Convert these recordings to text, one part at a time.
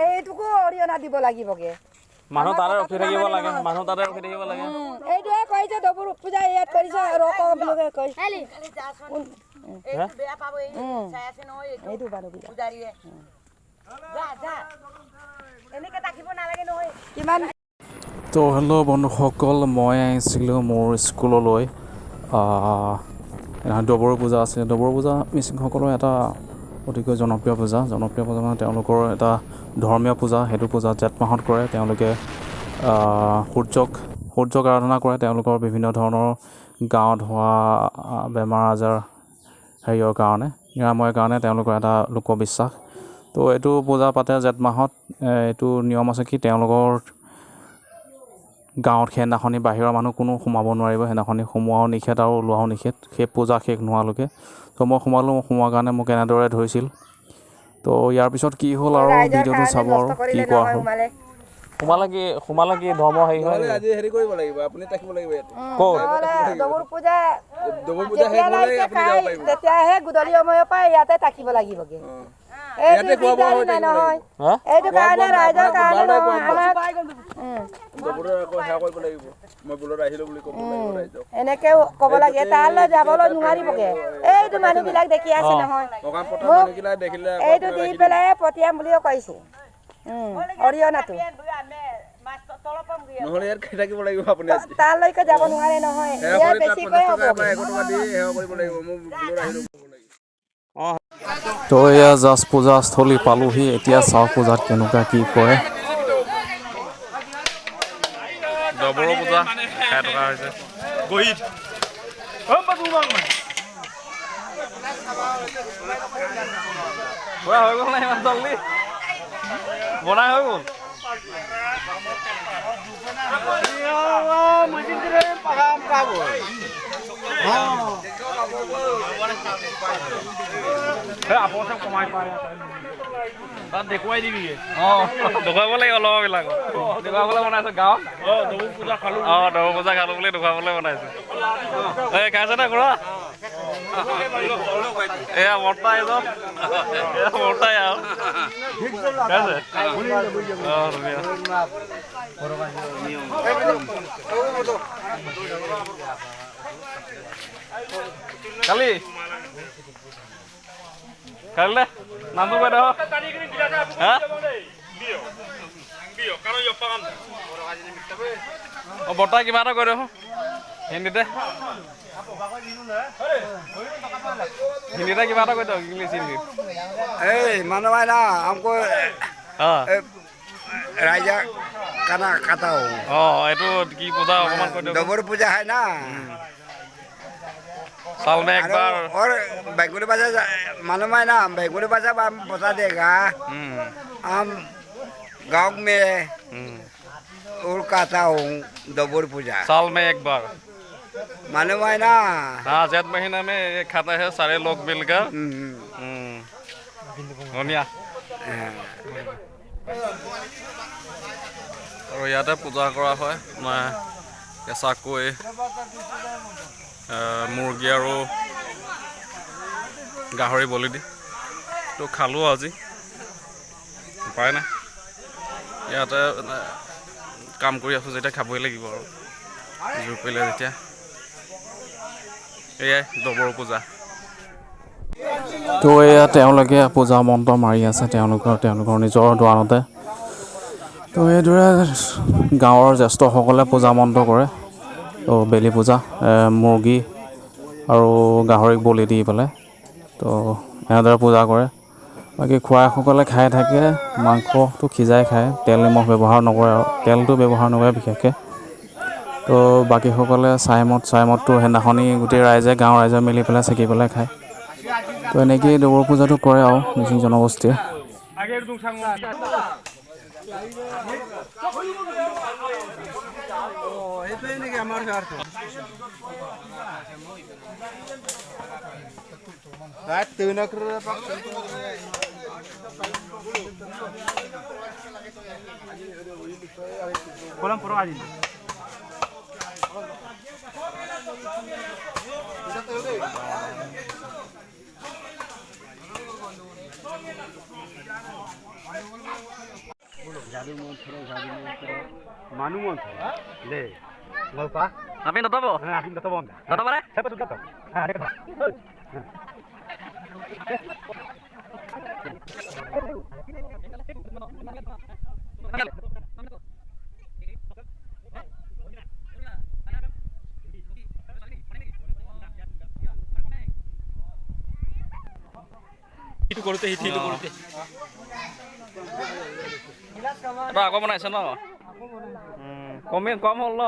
এইটুকু অৰিয়না দিব লাগিবগে মানুহ তাতে ৰখি থাকিব লাগে মানুহ তাতে ৰখি থাকিব লাগে এইটোৱে কৈছে ডবুৰ পূজা ইয়াত কৰিছে ৰক বুলিকে কৈছে বেয়া পাব চাই আছে নহয় এইটো বাৰু পূজাৰীয়ে যা যা এনেকে তাকিব নালাগে নহয় কিমান তো হেল্ল' বন্ধুসকল মই আহিছিলোঁ মোৰ স্কুললৈ ডবৰু পূজা আছে ডবৰু পূজা মিচিংসকলৰ এটা অতিকৈ জনপ্ৰিয় পূজা মানে তেওঁলোকৰ এটা ধৰ্মীয় পূজা সেইটো পূজা জেঠ মাহত কৰে তেওঁলোকে সূৰ্যক আৰাধনা কৰে তেওঁলোকৰ বিভিন্ন ধৰণৰ গাঁৱত হোৱা বেমাৰ আজাৰ হেৰিয়ৰ কাৰণে নিৰাময়ৰ কাৰণে তেওঁলোকৰ এটা লোকবিশ্বাস তো এইটো পূজা পাতে জেঠ মাহত এইটো নিয়ম আছে কি তেওঁলোকৰ গাঁৱত সেইদিনাখনি বাহিৰৰ মানুহ কোনো সোমাব নোৱাৰিব সেইদিনাখনি সোমোৱাও নিষেধ আৰু ওলোৱাও নিষেধ সেই পূজা শেষ নোহোৱালৈকে তো মই সোমোৱাৰ কাৰণে মোক এনেদৰে ধৰিছিল তো ইয়াৰ পিছত কি হ'ল আৰু ভিডিঅ'টো চাব আৰু কি কোৱা হ'ল সোমালে কি ধৰ্ম হেৰি হয় আজি হেৰি কৰিব লাগিব আপুনি থাকিব লাগিব ইয়াত ক'ত ডবুৰ পূজা শেষ হ'লে আপুনি যাব পাৰিব তেতিয়াহে গধূলি সময়ৰ পৰা ইয়াতে থাকিব লাগিবগে ইয়াতে খোৱা বোৱা হৈ থাকিব নহয় লাগিব এইটো কাৰণে ৰাইজৰ কাৰণে নহয় ডবুৰৰ আকৌ সেৱা কৰিব লাগিব মই বুলত আহিলোঁ বুলি ক'ব লাগিব ৰাইজক এনেকে ক'ব লাগে তালৈ যাবলৈ নোৱাৰিবগে এইটো মানুহবিলাক দেখি আছে নহয় অকাম পথাৰ মানুহবিলাক দেখিলে এইটো দি পেলাই পঠিয়াম বুলিও কৈছে অৰিয়নাটো নহ'লে ইয়াত খাই থাকিব লাগিব আপুনি তালৈকে যাব নোৱাৰে নহয় ইয়াত বেছিকৈ হ'ব 1 টকা দি সেৱা কৰিব লাগিব মই বুলত আহিলোঁ তো এয়া জাষ্ট পূজাস্থলী পালোহি এতিয়া চাওঁ পূজাত কেনেকুৱা কি কৰে ডবৰু পূজা খাই থকা হৈছে গহিত হৈ গ'ল নাই ইমান জল্দি বনাই হৈ গ'ল তাত দেখুৱাই দিবি দেখুৱাব লাগিব লগৰবিলাক দেখুৱাবলৈ বনাইছো গাঁৱত ডবু পূজা খালো বুলি দেখুৱাবলৈ বনাইছো এই খাইছে নে খুৰা এয়া বৰ্তা এজন বৰ্তাই আৰু খাইছে কালি কালিলে নামটো কৈ দেখ বৰ্তাই কিবা এটা কৈ দেখ হিন্দীতে কিবা এটা কৈ দিয়ক ইংলিছ হিন্দীত এই मानो भाई ना हमको राजा खाना खाता हूँ এইটো কি পূজা অকমান কৈ দিয়ক डबरू पूजा है ना साल में एक बार और बेंगोली भाषा मालूम है ना बेंगोली भाषा हम बता देगा हम गाँव में और खाता हूँ डबरू पूजा साल में एक बार मालूम है ना हाँ जेठ महीना में ये खाता है सारे लोग मिलकर ধুনীয়া আৰু ইয়াতে পূজা কৰা হয় কেঁচাকৈ মুৰ্গী আৰু গাহৰি বলি দি তো খালোঁ আজি উপায় নাই ইয়াতে কাম কৰি আছোঁ যেতিয়া খাবই লাগিব আৰু জোৰ কৰিলে যেতিয়া এয়াই ডবৰু পূজা তো এয়া তেওঁলোকে পূজা মন্ত্ৰ মাৰি আছে তেওঁলোকৰ নিজৰ দুৱাৰতে তো এইদৰে গাঁৱৰ জ্যেষ্ঠসকলে পূজা মন্ত্ৰ কৰে তো বেলি পূজা মুৰ্গী আৰু গাহৰিক বলি দি পেলাই তো এনেদৰে পূজা কৰে বাকী খোৱাসকলে খাই থাকে মাংসটো সিজাই খায় তেল নিমখ ব্যৱহাৰ নকৰে আৰু তেলটো ব্যৱহাৰ নকৰে বিশেষকৈ তো বাকীসকলে চাইমদটো সেইদিনাখনি গোটেই গাঁৱৰ ৰাইজে মিলি পেলাই চেকি পেলাই খায় তো এনেকৈয়ে ডবৰু পূজাটো কৰে আৰু মিচিং জনগোষ্ঠীয়ে মানুহ মন্থ দে ngapa Tapi nonton po? aku nggak tahu Nonton mana? siapa tuh tahu Itu কৰোঁতে সেইটো কৰোঁতে এটা আকৌ বনাইছে ন কম হ'ল ন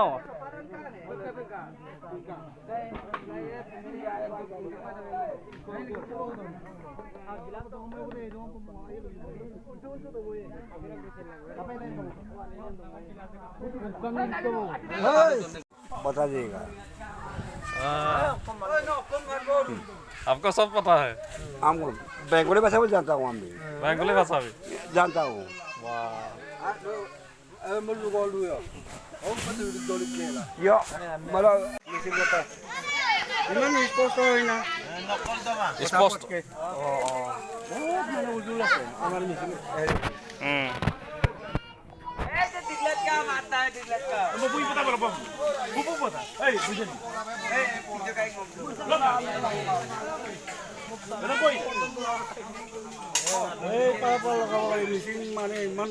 बता देगा आपको सब पता है हम बेंगोली भाषा में जानता हूँ हम भी बेंगोली भाषा भी जानता हूँ यो मतलब ইমান স্পষ্ট হয় না স্পষ্ট বহুত মানে উজুল আছে আমাৰ মিচিং মিচিং মানে ইমান